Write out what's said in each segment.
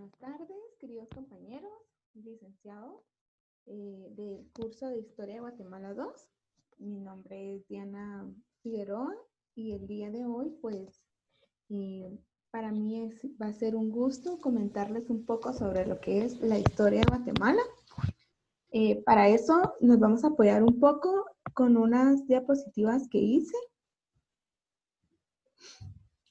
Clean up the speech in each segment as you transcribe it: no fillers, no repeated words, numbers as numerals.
Buenas tardes, queridos compañeros, licenciados del curso de Historia de Guatemala 2. Mi nombre es Diana Figueroa y el día de hoy, para mí va a ser un gusto comentarles un poco sobre lo que es la historia de Guatemala. Para eso nos vamos a apoyar un poco con unas diapositivas que hice.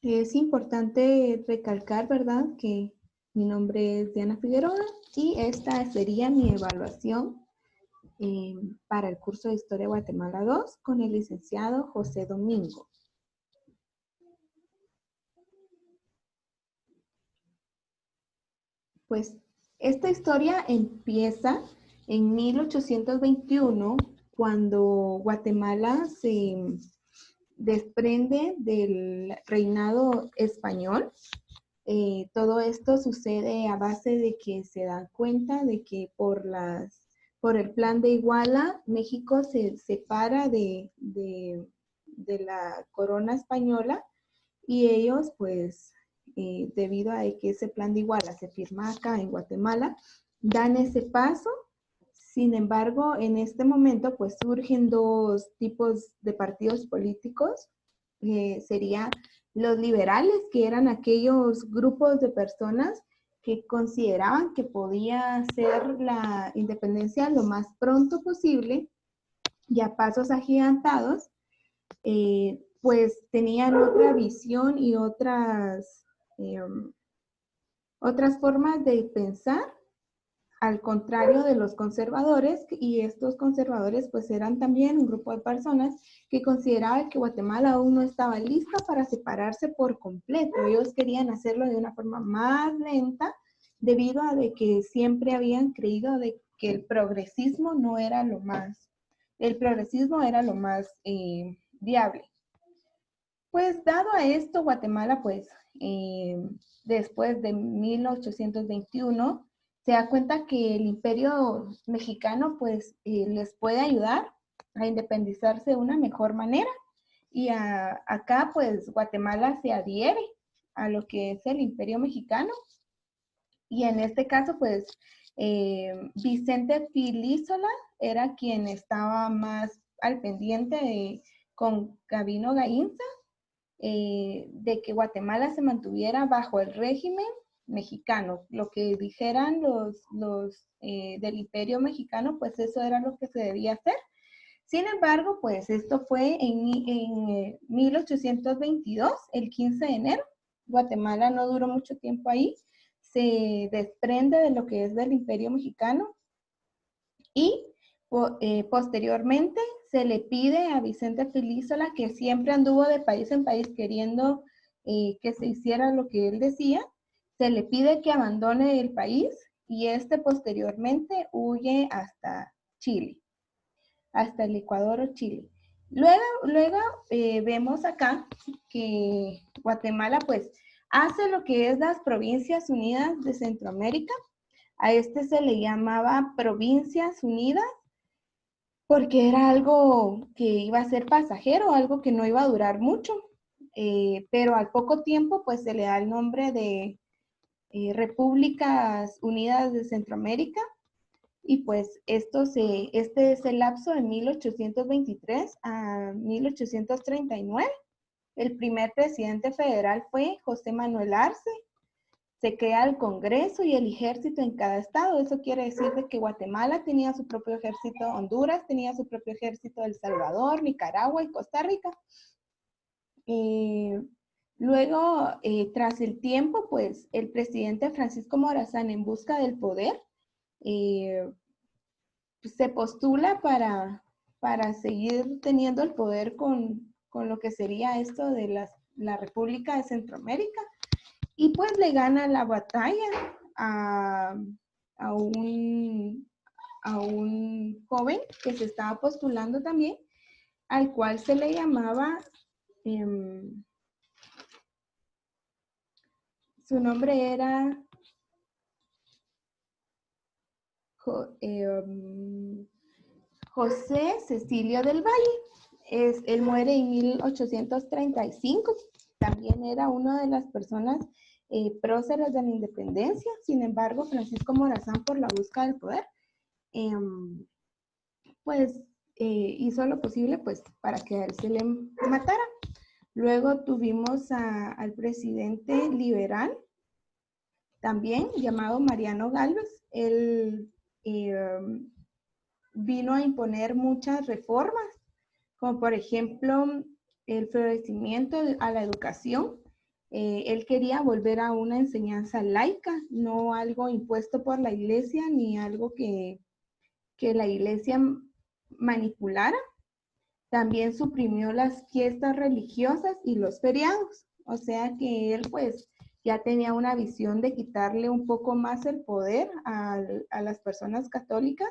Es importante recalcar, ¿verdad?, que mi nombre es Diana Figueroa y esta sería mi evaluación para el curso de Historia Guatemala 2 con el licenciado José Domingo. Pues esta historia empieza en 1821, cuando Guatemala se desprende del reinado español. Todo esto sucede a base de que se dan cuenta de que por el plan de Iguala, México se separa de la corona española y ellos, pues, debido a que ese plan de Iguala se firma acá en Guatemala, dan ese paso. Sin embargo, en este momento, pues, surgen dos tipos de partidos políticos. Sería los liberales, que eran aquellos grupos de personas que consideraban que podía ser la independencia lo más pronto posible y a pasos agigantados, pues tenían otra visión y otras formas de pensar, al contrario de los conservadores, y estos conservadores pues eran también un grupo de personas que consideraban que Guatemala aún no estaba lista para separarse por completo. Ellos querían hacerlo de una forma más lenta, debido a de que siempre habían creído de que el progresismo era lo más viable. Pues dado a esto, Guatemala pues después de 1821 se da cuenta que el Imperio Mexicano pues les puede ayudar a independizarse de una mejor manera, y acá pues Guatemala se adhiere a lo que es el Imperio Mexicano, y en este caso pues Vicente Filísola era quien estaba más al pendiente con Gabino Gaínza, de que Guatemala se mantuviera bajo el régimen mexicano. Lo que dijeran los del Imperio Mexicano, pues eso era lo que se debía hacer. Sin embargo, pues esto fue en 1822, el 15 de enero. Guatemala no duró mucho tiempo ahí, se desprende de lo que es del Imperio Mexicano y posteriormente se le pide a Vicente Filísola, que siempre anduvo de país en país queriendo que se hiciera lo que él decía, se le pide que abandone el país, y posteriormente huye hasta Chile, hasta el Ecuador o Chile. Luego vemos acá que Guatemala pues hace lo que es las Provincias Unidas de Centroamérica. A se le llamaba Provincias Unidas porque era algo que iba a ser pasajero, algo que no iba a durar mucho, pero al poco tiempo pues se le da el nombre de Repúblicas Unidas de Centroamérica, y pues este es el lapso de 1823 a 1839. El primer presidente federal fue José Manuel Arce. Se crea el Congreso y el ejército en cada estado. Eso quiere decir de que Guatemala tenía su propio ejército, Honduras tenía su propio ejército, El Salvador, Nicaragua y Costa Rica. Luego, tras el tiempo, pues el presidente Francisco Morazán, en busca del poder, se postula para seguir teniendo el poder con lo que sería esto de la República de Centroamérica. Y pues le gana la batalla a un joven que se estaba postulando también, al cual se le llamaba, su nombre era José Cecilio del Valle. Él muere en 1835. También era una de las personas próceres de la independencia. Sin embargo, Francisco Morazán, por la búsqueda del poder, pues hizo lo posible pues, para que a él se le matara. Luego tuvimos al presidente liberal, también llamado Mariano Gálvez. Él vino a imponer muchas reformas, como por ejemplo el florecimiento a la educación. Él quería volver a una enseñanza laica, no algo impuesto por la iglesia ni algo que la iglesia manipulara. También suprimió las fiestas religiosas y los feriados, o sea que él pues ya tenía una visión de quitarle un poco más el poder a las personas católicas.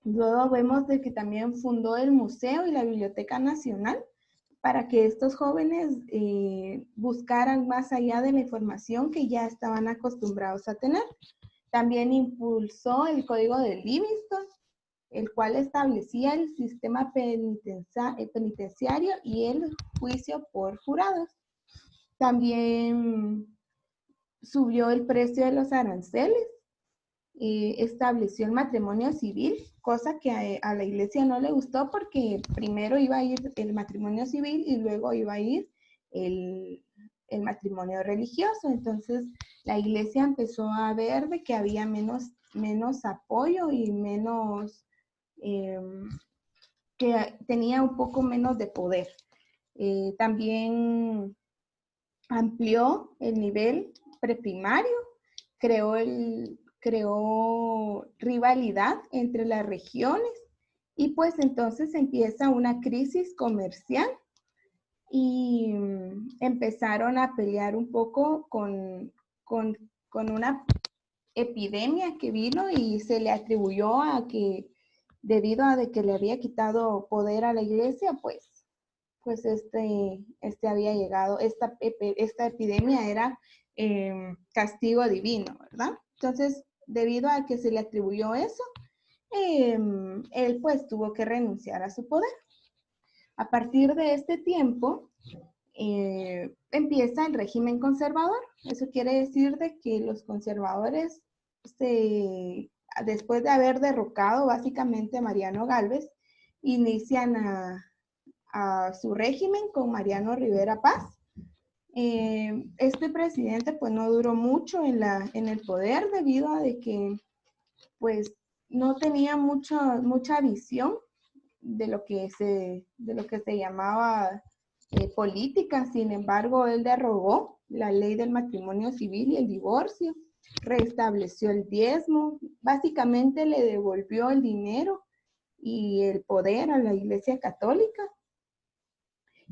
Luego vemos de que también fundó el Museo y la Biblioteca Nacional para que estos jóvenes buscaran más allá de la información que ya estaban acostumbrados a tener. También impulsó el Código de Livingston, el cual establecía el sistema penitenciario y el juicio por jurados. También subió el precio de los aranceles, estableció el matrimonio civil, cosa que a la iglesia no le gustó porque primero iba a ir el matrimonio civil y luego iba a ir el matrimonio religioso. Entonces la iglesia empezó a ver de que había menos apoyo y menos, que tenía un poco menos de poder. También amplió el nivel preprimario, creó rivalidad entre las regiones y pues entonces empieza una crisis comercial y empezaron a pelear un poco con una epidemia que vino y se le atribuyó a que debido a de que le había quitado poder a la iglesia, pues había llegado, esta epidemia era castigo divino, ¿verdad? Entonces, debido a que se le atribuyó eso, él pues tuvo que renunciar a su poder. A partir de este tiempo, empieza el régimen conservador. Eso quiere decir de que los conservadores, después de haber derrocado básicamente a Mariano Gálvez, inician a su régimen con Mariano Rivera Paz. Este presidente pues no duró mucho en el poder debido a de que pues no tenía mucha visión de lo que se llamaba política. Sin embargo, él derogó la ley del matrimonio civil y el divorcio, restableció el diezmo, básicamente le devolvió el dinero y el poder a la Iglesia Católica.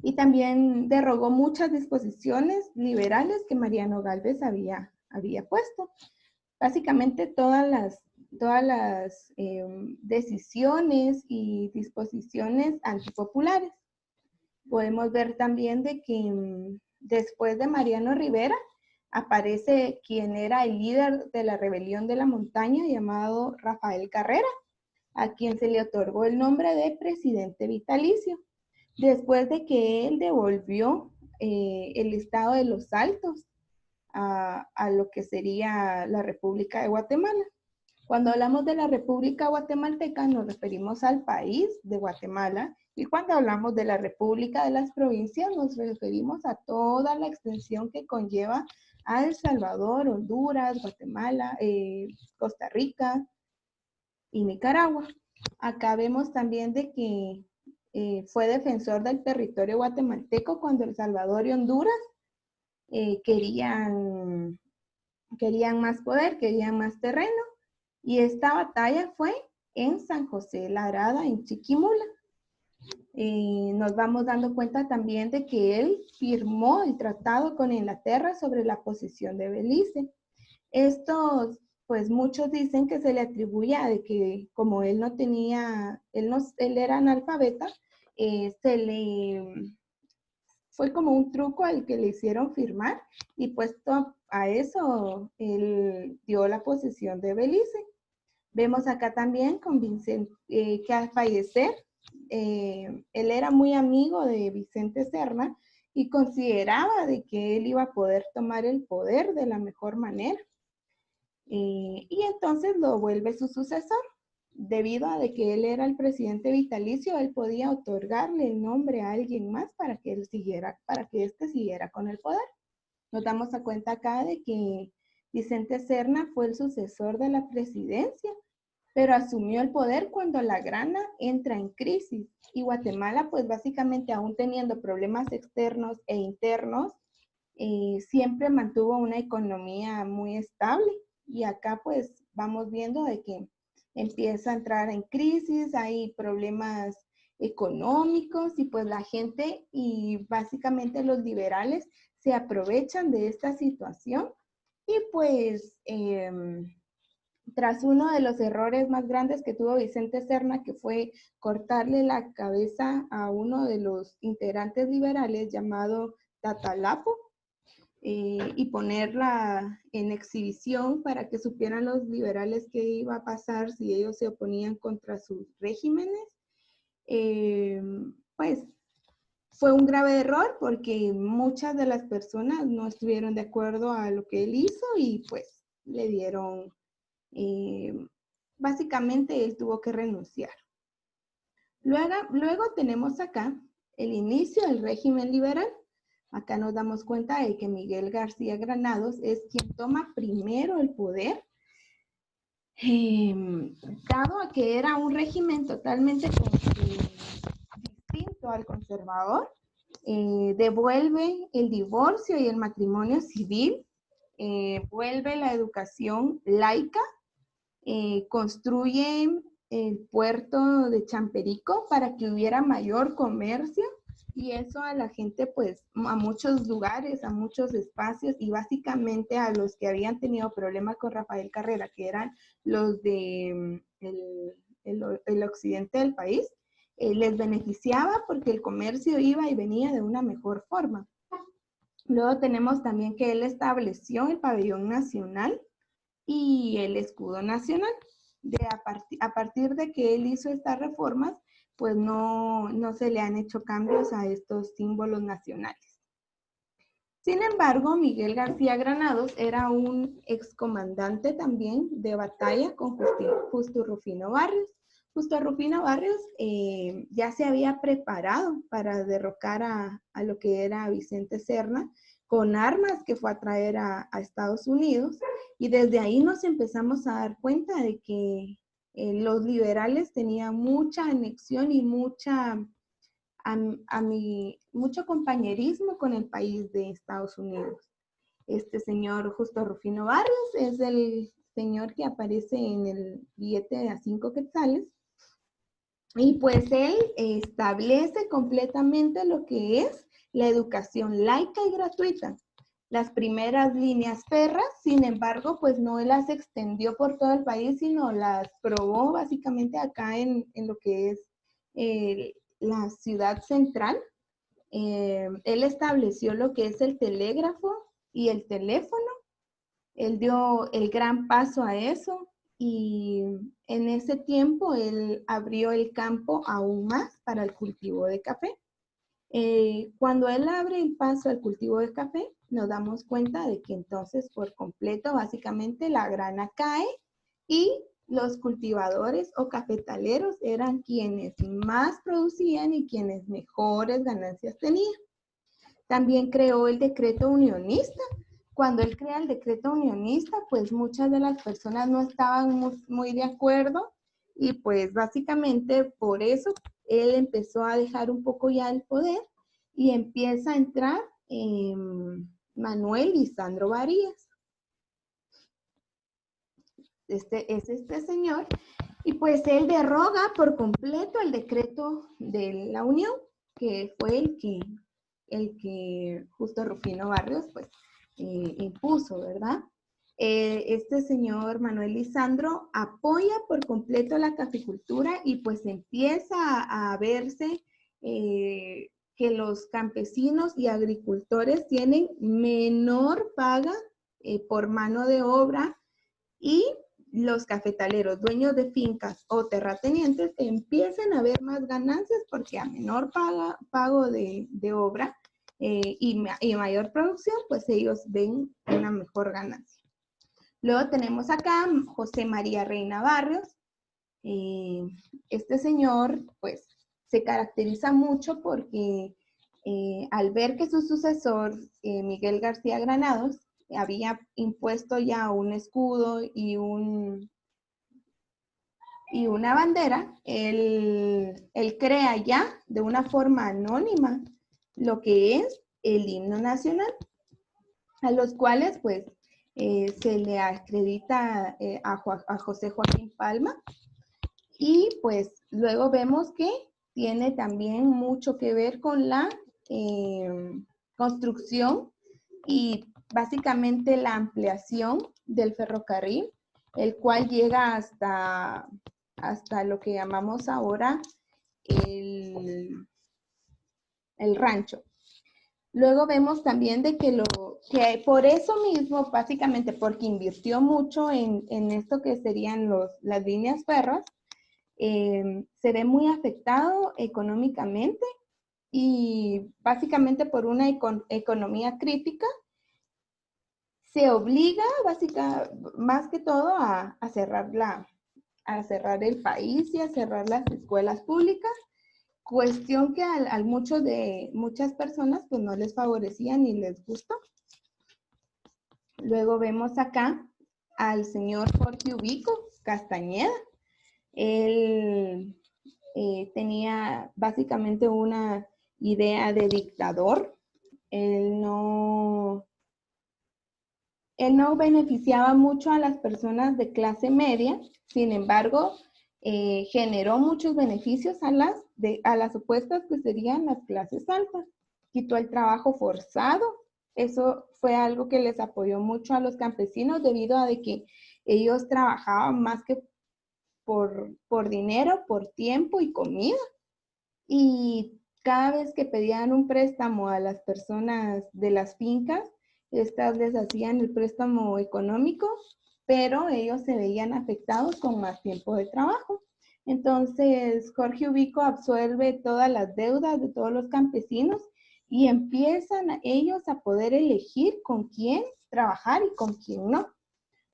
Y también derogó muchas disposiciones liberales que Mariano Gálvez había puesto. Básicamente todas las decisiones y disposiciones antipopulares. Podemos ver también de que después de Mariano Rivera aparece quien era el líder de la rebelión de la montaña llamado Rafael Carrera, a quien se le otorgó el nombre de presidente vitalicio, después de que él devolvió el estado de los Altos a lo que sería la República de Guatemala. Cuando hablamos de la República Guatemalteca nos referimos al país de Guatemala, y cuando hablamos de la República de las Provincias nos referimos a toda la extensión que conlleva a El Salvador, Honduras, Guatemala, Costa Rica y Nicaragua. Acá vemos también de que fue defensor del territorio guatemalteco cuando El Salvador y Honduras querían más poder, querían más terreno, y esta batalla fue en San José Lagrada, en Chiquimula. Nos vamos dando cuenta también de que él firmó el tratado con Inglaterra sobre la posesión de Belice. Estos, pues muchos dicen que se le atribuye a de que como él era analfabeta, fue como un truco al que le hicieron firmar, y puesto a eso, él dio la posesión de Belice. Vemos acá también con Vicente, que al fallecer, él era muy amigo de Vicente Serna, y consideraba de que él iba a poder tomar el poder de la mejor manera. Y entonces lo vuelve su sucesor. Debido a de que él era el presidente vitalicio, él podía otorgarle el nombre a alguien más para que él siguiera, para que éste siguiera con el poder. Nos damos a cuenta acá de que Vicente Serna fue el sucesor de la presidencia, pero asumió el poder cuando la grana entra en crisis. Y Guatemala, pues básicamente aún teniendo problemas externos e internos, siempre mantuvo una economía muy estable. Y acá pues vamos viendo de que empieza a entrar en crisis, hay problemas económicos y pues la gente y básicamente los liberales se aprovechan de esta situación y pues tras uno de los errores más grandes que tuvo Vicente Serna, que fue cortarle la cabeza a uno de los integrantes liberales llamado Tatalapo, y ponerla en exhibición para que supieran los liberales qué iba a pasar si ellos se oponían contra sus regímenes, pues fue un grave error porque muchas de las personas no estuvieron de acuerdo a lo que él hizo y pues le dieron, básicamente él tuvo que renunciar. Luego tenemos acá el inicio del régimen liberal. Acá nos damos cuenta de que Miguel García Granados es quien toma primero el poder, dado a que era un régimen totalmente distinto al conservador. Devuelve el divorcio y el matrimonio civil, vuelve la educación laica, construye el puerto de Champerico para que hubiera mayor comercio y eso a la gente pues a muchos lugares, a muchos espacios y básicamente a los que habían tenido problemas con Rafael Carrera, que eran los de el occidente del país, les beneficiaba porque el comercio iba y venía de una mejor forma. Luego tenemos también que él estableció el pabellón nacional y el escudo nacional. A partir de que él hizo estas reformas, pues no se le han hecho cambios a estos símbolos nacionales. Sin embargo, Miguel García Granados era un excomandante también de batalla con Justo Rufino Barrios. Justo Rufino Barrios ya se había preparado para derrocar a lo que era Vicente Serna con armas que fue a traer a Estados Unidos y desde ahí nos empezamos a dar cuenta de que los liberales tenían mucha anexión y mucho compañerismo con el país de Estados Unidos. Este señor Justo Rufino Barrios es el señor que aparece en el billete de a 5 quetzales. Y pues él establece completamente lo que es la educación laica y gratuita. Las primeras líneas férreas, sin embargo, pues no las extendió por todo el país, sino las probó básicamente acá en lo que es la ciudad central. Él estableció lo que es el telégrafo y el teléfono. Él dio el gran paso a eso y en ese tiempo él abrió el campo aún más para el cultivo de café. Cuando él abre el paso al cultivo de café, nos damos cuenta de que entonces por completo básicamente la grana cae y los cultivadores o cafetaleros eran quienes más producían y quienes mejores ganancias tenían. También creó el decreto unionista. Cuando él crea el decreto unionista, pues muchas de las personas no estaban muy de acuerdo y pues básicamente por eso él empezó a dejar un poco ya el poder y empieza a entrar Manuel Lisandro Varías. Es este señor y pues él derroga por completo el decreto de la Unión, que fue el que Justo Rufino Barrios pues impuso, ¿verdad? Este señor Manuel Lisandro apoya por completo la caficultura y pues empieza a verse que los campesinos y agricultores tienen menor paga por mano de obra y los cafetaleros, dueños de fincas o terratenientes, empiezan a ver más ganancias porque a menor pago de obra, y mayor producción, pues ellos ven una mejor ganancia. Luego tenemos acá José María Reina Barrios. Este señor, pues, se caracteriza mucho porque al ver que su sucesor, Miguel García Granados, había impuesto ya un escudo y una bandera, él crea ya de una forma anónima lo que es el himno nacional, a los cuales pues se le acredita a José Joaquín Palma, y pues luego vemos que tiene también mucho que ver con la construcción y básicamente la ampliación del ferrocarril, el cual llega hasta lo que llamamos ahora el rancho. Luego vemos también de que por eso mismo, básicamente porque invirtió mucho en esto que serían las líneas férreas, se ve muy afectado económicamente y básicamente por una economía crítica se obliga más que todo a cerrar el país y a cerrar las escuelas públicas, cuestión que a muchas personas pues no les favorecía ni les gustó. Luego vemos acá al señor Jorge Ubico Castañeda. Él tenía básicamente una idea de dictador. Él no beneficiaba mucho a las personas de clase media, sin embargo, generó muchos beneficios a las opuestas que serían las clases altas. Quitó el trabajo forzado. Eso fue algo que les apoyó mucho a los campesinos debido a de que ellos trabajaban más que por dinero, por tiempo y comida. Y cada vez que pedían un préstamo a las personas de las fincas, estas les hacían el préstamo económico, pero ellos se veían afectados con más tiempo de trabajo. Entonces, Jorge Ubico absuelve todas las deudas de todos los campesinos y empiezan ellos a poder elegir con quién trabajar y con quién no.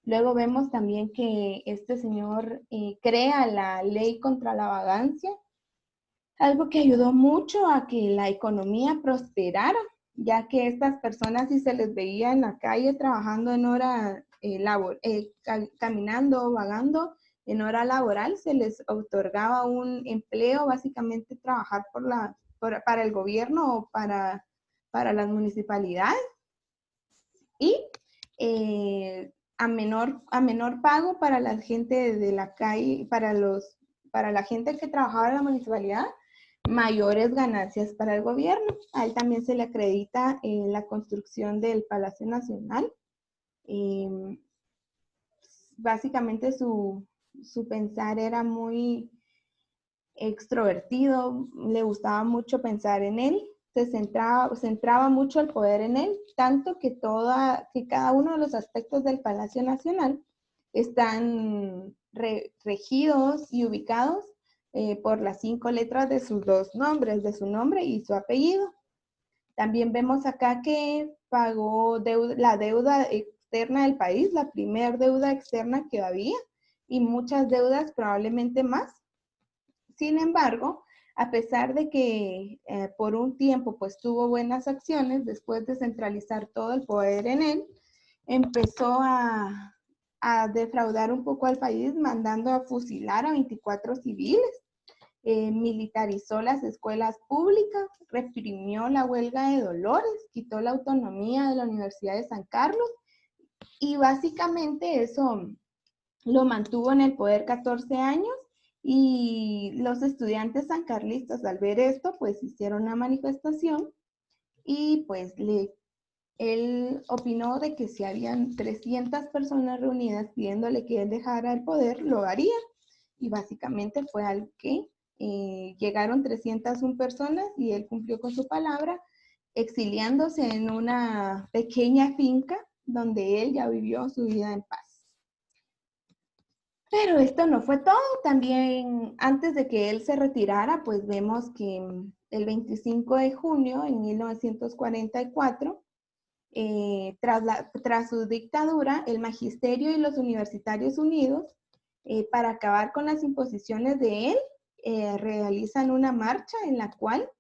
Luego vemos también que este señor crea la ley contra la vagancia, algo que ayudó mucho a que la economía prosperara, ya que estas personas, si se les veía en la calle trabajando en hora caminando, vagando en hora laboral, se les otorgaba un empleo, básicamente trabajar para el gobierno o para las municipalidades. Y a menor pago para la gente de la calle, para la gente que trabajaba en la municipalidad, mayores ganancias para el gobierno. A él también se le acredita la construcción del Palacio Nacional. Básicamente su pensar era muy extrovertido, le gustaba mucho pensar en él, centraba mucho el poder en él, tanto que cada uno de los aspectos del Palacio Nacional están regidos y ubicados por las 5 letras de sus dos nombres, de su nombre y su apellido. También vemos acá que pagó la deuda externa del país, la primera deuda externa que había, y muchas deudas probablemente más. Sin embargo, a pesar de que por un tiempo pues tuvo buenas acciones, después de centralizar todo el poder en él, empezó a defraudar un poco al país, mandando a fusilar a 24 civiles, militarizó las escuelas públicas, reprimió la huelga de Dolores, quitó la autonomía de la Universidad de San Carlos, y básicamente eso lo mantuvo en el poder 14 años. Y los estudiantes sancarlistas, al ver esto, pues hicieron una manifestación y pues él opinó de que si habían 300 personas reunidas pidiéndole que él dejara el poder, lo haría. Y básicamente fue al que llegaron 301 personas y él cumplió con su palabra, exiliándose en una pequeña finca donde él ya vivió su vida en paz. Pero esto no fue todo. También antes de que él se retirara, pues vemos que el 25 de junio en 1944, tras su dictadura, el magisterio y los universitarios unidos, para acabar con las imposiciones de él, realizan una marcha en la cual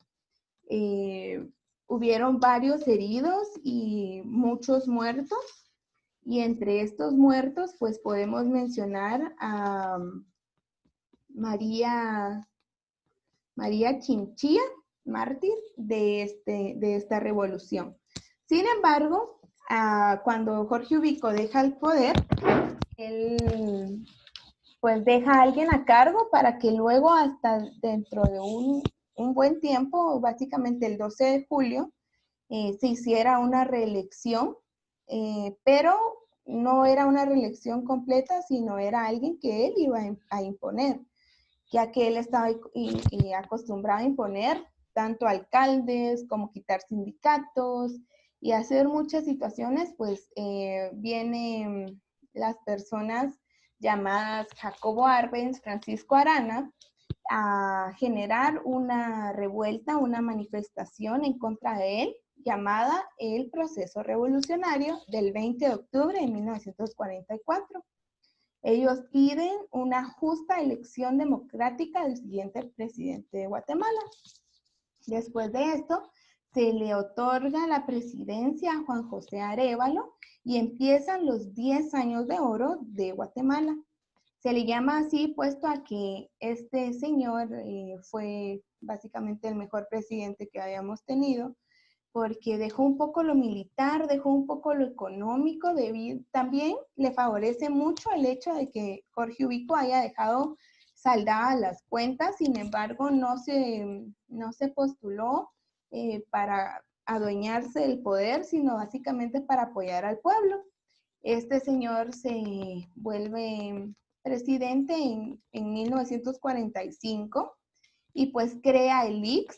hubieron varios heridos y muchos muertos. Y entre estos muertos, pues podemos mencionar a María Chinchilla, mártir de esta revolución. Sin embargo, cuando Jorge Ubico deja el poder, él pues deja a alguien a cargo para que luego, hasta dentro de un buen tiempo, básicamente el 12 de julio, se hiciera una reelección, pero no era una reelección completa, sino era alguien que él iba a imponer, ya que él estaba acostumbrado a imponer tanto alcaldes como quitar sindicatos y hacer muchas situaciones. Pues vienen las personas llamadas Jacobo Arbenz, Francisco Arana, a generar una revuelta, una manifestación en contra de él, llamada el Proceso Revolucionario del 20 de octubre de 1944. Ellos piden una justa elección democrática del siguiente presidente de Guatemala. Después de esto, se le otorga la presidencia a Juan José Arévalo y empiezan los 10 años de oro de Guatemala. Se le llama así puesto a que este señor fue básicamente el mejor presidente que habíamos tenido, porque dejó un poco lo militar, dejó un poco lo económico, también le favorece mucho el hecho de que Jorge Ubico haya dejado saldadas las cuentas. Sin embargo, no se postuló para adueñarse del poder, sino básicamente para apoyar al pueblo. Este señor se vuelve presidente en 1945 y pues crea el IX,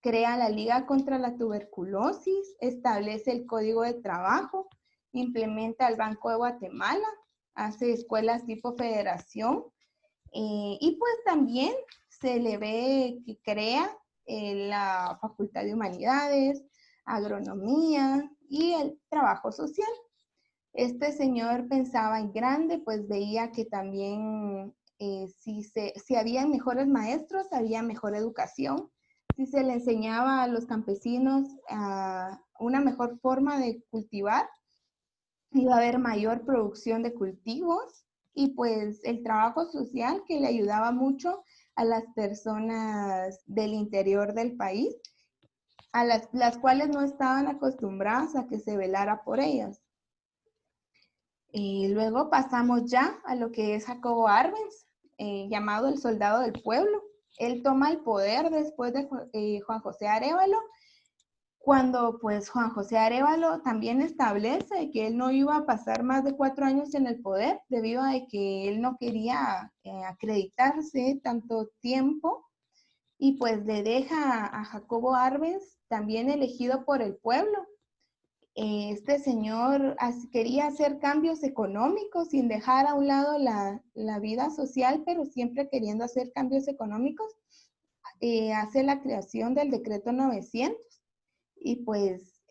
crea la Liga contra la Tuberculosis, establece el Código de Trabajo, implementa el Banco de Guatemala, hace escuelas tipo federación, y pues también se le ve que crea la Facultad de Humanidades, Agronomía y el Trabajo Social. Este señor pensaba en grande, pues veía que también si había mejores maestros, había mejor educación. Si se le enseñaba a los campesinos una mejor forma de cultivar, iba a haber mayor producción de cultivos, y pues el trabajo social, que le ayudaba mucho a las personas del interior del país, a las cuales no estaban acostumbradas a que se velara por ellas. Y luego pasamos ya a lo que es Jacobo Arbenz, llamado el soldado del pueblo. Él toma el poder después de Juan José Arévalo, cuando pues Juan José Arévalo también establece que él no iba a pasar más de 4 años en el poder, debido a que él no quería acreditarse tanto tiempo, y pues le deja a Jacobo Arbenz, también elegido por el pueblo. Este señor quería hacer cambios económicos sin dejar a un lado la vida social, pero siempre queriendo hacer cambios económicos. Hace la creación del decreto 900 y pues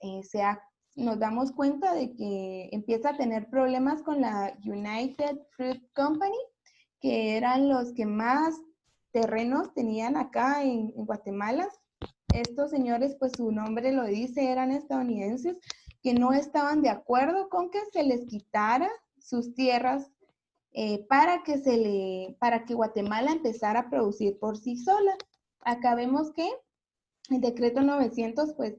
nos damos cuenta de que empieza a tener problemas con la United Fruit Company, que eran los que más terrenos tenían acá en Guatemala. Estos señores, pues su nombre lo dice, eran estadounidenses que no estaban de acuerdo con que se les quitara sus tierras para que Guatemala empezara a producir por sí sola. Acá vemos que el decreto 900 pues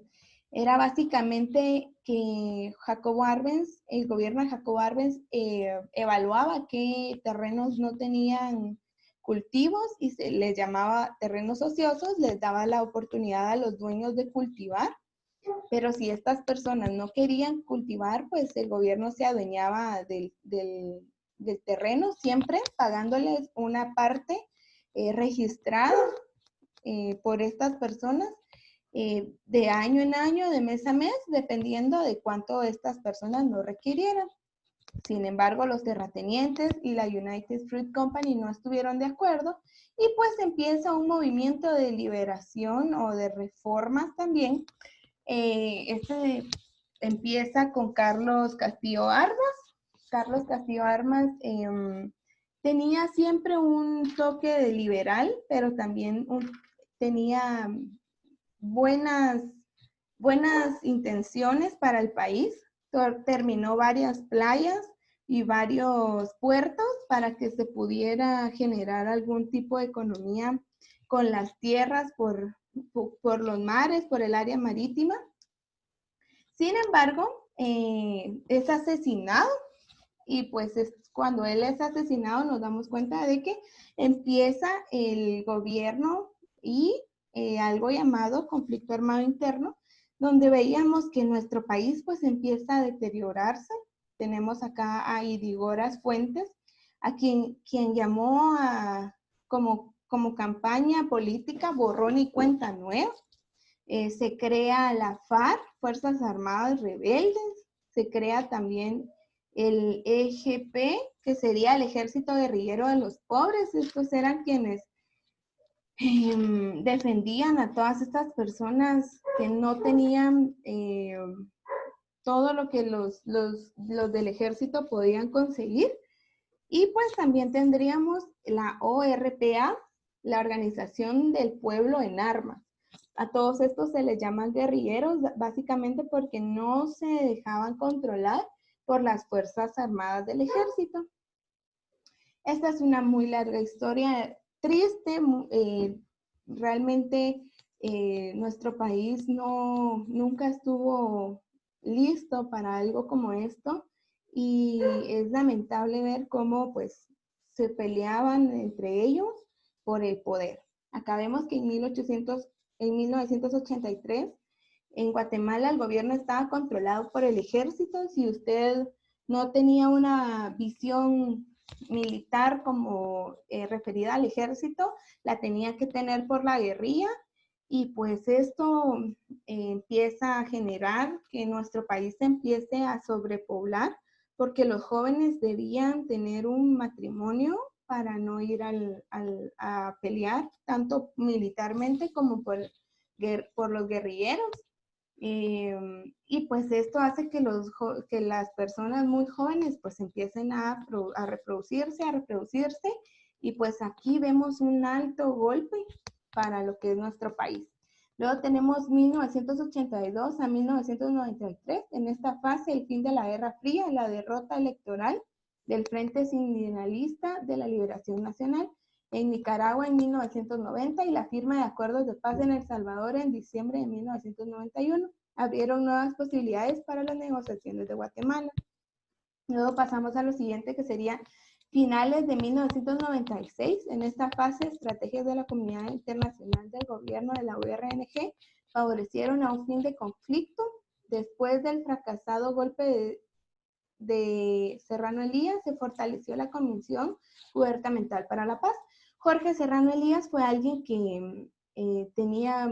era básicamente que Jacobo Arbenz, el gobierno de Jacobo Arbenz evaluaba qué terrenos no tenían cultivos y se les llamaba terrenos ociosos, les daba la oportunidad a los dueños de cultivar, pero si estas personas no querían cultivar, pues el gobierno se adueñaba del terreno, siempre pagándoles una parte registrada por estas personas, de año en año, de mes a mes, dependiendo de cuánto estas personas no requirieran. Sin embargo, los terratenientes y la United Fruit Company no estuvieron de acuerdo y pues empieza un movimiento de liberación o de reformas también. Este empieza con Carlos Castillo Armas. Carlos Castillo Armas tenía siempre un toque de liberal, pero también tenía buenas intenciones para el país. Terminó varias playas y varios puertos para que se pudiera generar algún tipo de economía con las tierras por los mares, por el área marítima. Sin embargo, es asesinado y pues cuando él es asesinado nos damos cuenta de que empieza el gobierno y algo llamado conflicto armado interno, donde veíamos que nuestro país pues empieza a deteriorarse. Tenemos acá a Idigoras Fuentes, a quien llamó como campaña política borrón y cuenta nueva. Se crea la FARC, Fuerzas Armadas Rebeldes, se crea también el EGP, que sería el Ejército Guerrillero de los Pobres. Estos eran quienes defendían a todas estas personas que no tenían todo lo que los del ejército podían conseguir. Y pues también tendríamos la ORPA, la Organización del Pueblo en Armas. A todos estos se les llaman guerrilleros, básicamente porque no se dejaban controlar por las Fuerzas Armadas del Ejército. Esta es una muy larga historia, triste. Realmente nuestro país nunca estuvo listo para algo como esto y es lamentable ver cómo pues se peleaban entre ellos por el poder. Acá vemos que en 1983 en Guatemala el gobierno estaba controlado por el ejército. Si usted no tenía una visión militar como referida al ejército, la tenía que tener por la guerrilla, y pues esto empieza a generar que nuestro país se empiece a sobrepoblar, porque los jóvenes debían tener un matrimonio para no ir a pelear, tanto militarmente como por los guerrilleros. Y pues esto hace que las personas muy jóvenes pues empiecen a reproducirse, y pues aquí vemos un alto golpe para lo que es nuestro país. Luego tenemos 1982 a 1993, en esta fase el fin de la Guerra Fría, la derrota electoral del Frente Sindicalista de la Liberación Nacional en Nicaragua en 1990 y la firma de acuerdos de paz en El Salvador en diciembre de 1991. Abrieron nuevas posibilidades para las negociaciones de Guatemala. Luego pasamos a lo siguiente, que sería finales de 1996. En esta fase, estrategias de la comunidad internacional del gobierno de la URNG favorecieron a un fin de conflicto. Después del fracasado golpe de Serrano Elías, se fortaleció la Comisión Gubernamental para la Paz. Jorge Serrano Elías fue alguien que tenía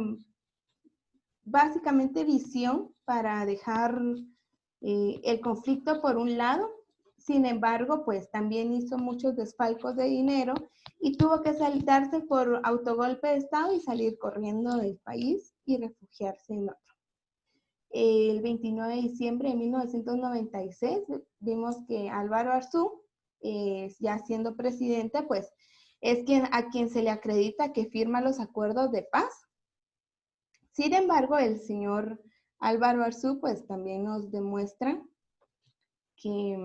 básicamente visión para dejar el conflicto por un lado. Sin embargo, pues también hizo muchos desfalcos de dinero y tuvo que saltarse por autogolpe de Estado y salir corriendo del país y refugiarse en otro. El 29 de diciembre de 1996 vimos que Álvaro Arzú, ya siendo presidente, pues es a quien se le acredita que firma los acuerdos de paz. Sin embargo, el señor Álvaro Arzú pues también nos demuestra que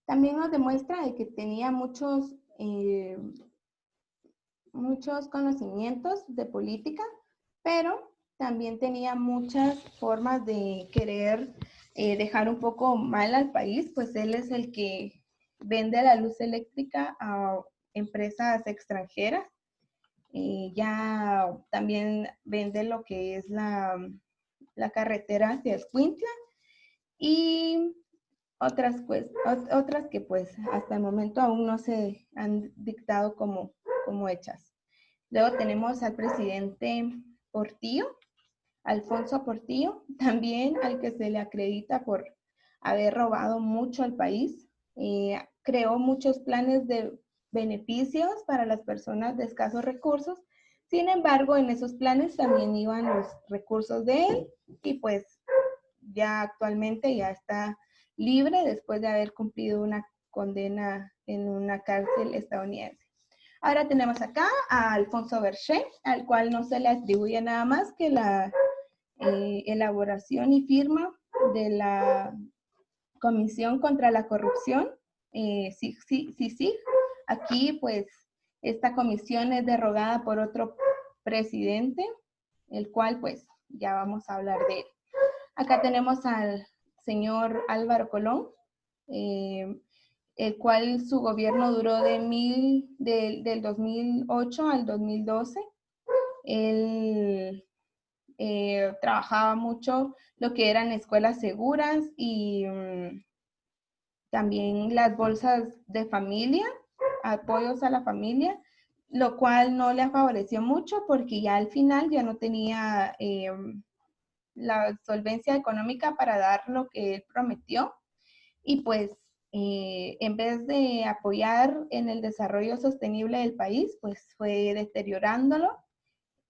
de que tenía muchos conocimientos de política, pero también tenía muchas formas de querer dejar un poco mal al país, pues él es el que vende la luz eléctrica a empresas extranjeras. Ya también vende lo que es la carretera hacia Escuintla y otras que pues hasta el momento aún no se han dictado como hechas. Luego tenemos al presidente Portillo, Alfonso Portillo, también al que se le acredita por haber robado mucho al país. Creó muchos planes de beneficios para las personas de escasos recursos. Sin embargo, en esos planes también iban los recursos de él y pues ya actualmente ya está libre después de haber cumplido una condena en una cárcel estadounidense. Ahora tenemos acá a Alfonso Berchet, al cual no se le atribuye nada más que la elaboración y firma de la Comisión contra la Corrupción, CICIG. Aquí, pues, esta comisión es derogada por otro presidente, el cual, pues, ya vamos a hablar de él. Acá tenemos al señor Álvaro Colón, el cual su gobierno duró del 2008 al 2012. Él trabajaba mucho lo que eran escuelas seguras y también las bolsas de familia, apoyos a la familia, lo cual no le favoreció mucho porque ya al final ya no tenía la solvencia económica para dar lo que él prometió y pues en vez de apoyar en el desarrollo sostenible del país, pues fue deteriorándolo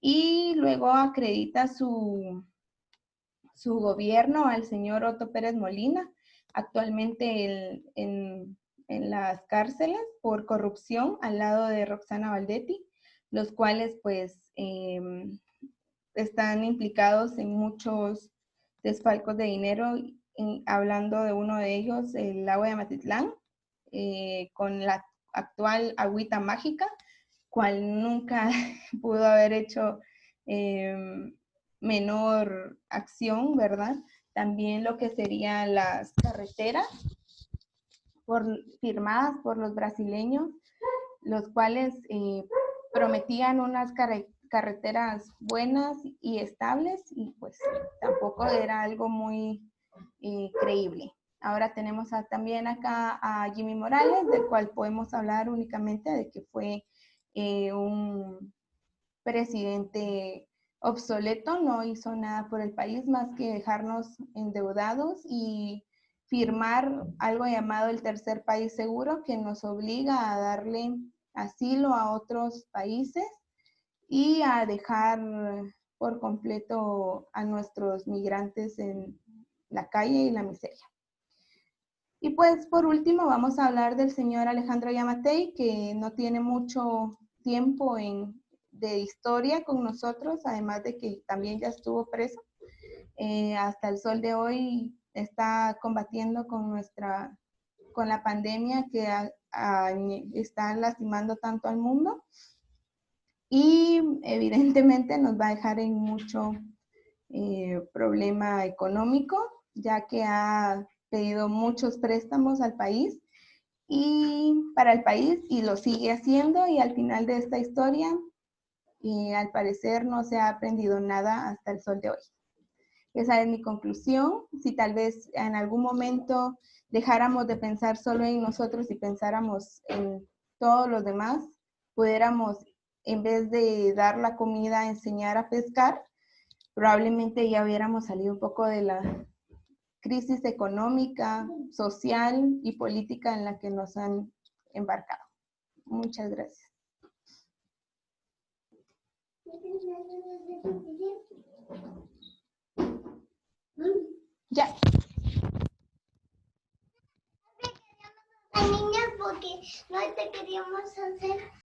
y luego acredita su gobierno al señor Otto Pérez Molina, actualmente en las cárceles por corrupción al lado de Roxana Valdetti, los cuales pues están implicados en muchos desfalcos de dinero, hablando de uno de ellos, el agua de Matitlán, con la actual agüita mágica, cual nunca pudo haber hecho menor acción, ¿verdad? También lo que serían las carreteras firmadas por los brasileños, los cuales prometían unas carreteras buenas y estables y pues tampoco era algo muy creíble. Ahora tenemos también acá a Jimmy Morales, del cual podemos hablar únicamente de que fue un presidente obsoleto, no hizo nada por el país más que dejarnos endeudados y firmar algo llamado el tercer país seguro, que nos obliga a darle asilo a otros países y a dejar por completo a nuestros migrantes en la calle y la miseria. Y pues por último vamos a hablar del señor Alejandro Yamatei, que no tiene mucho tiempo de historia con nosotros, además de que también ya estuvo preso. Hasta el sol de hoy está combatiendo con la pandemia que está lastimando tanto al mundo y evidentemente nos va a dejar en mucho problema económico, ya que ha pedido muchos préstamos al país y para el país y lo sigue haciendo y al final de esta historia al parecer no se ha aprendido nada hasta el sol de hoy. Esa es mi conclusión. Si tal vez en algún momento dejáramos de pensar solo en nosotros y pensáramos en todos los demás, pudiéramos, en vez de dar la comida, enseñar a pescar, probablemente ya hubiéramos salido un poco de la crisis económica, social y política en la que nos han embarcado. Muchas gracias. Ya. Niñas, porque no te queríamos hacer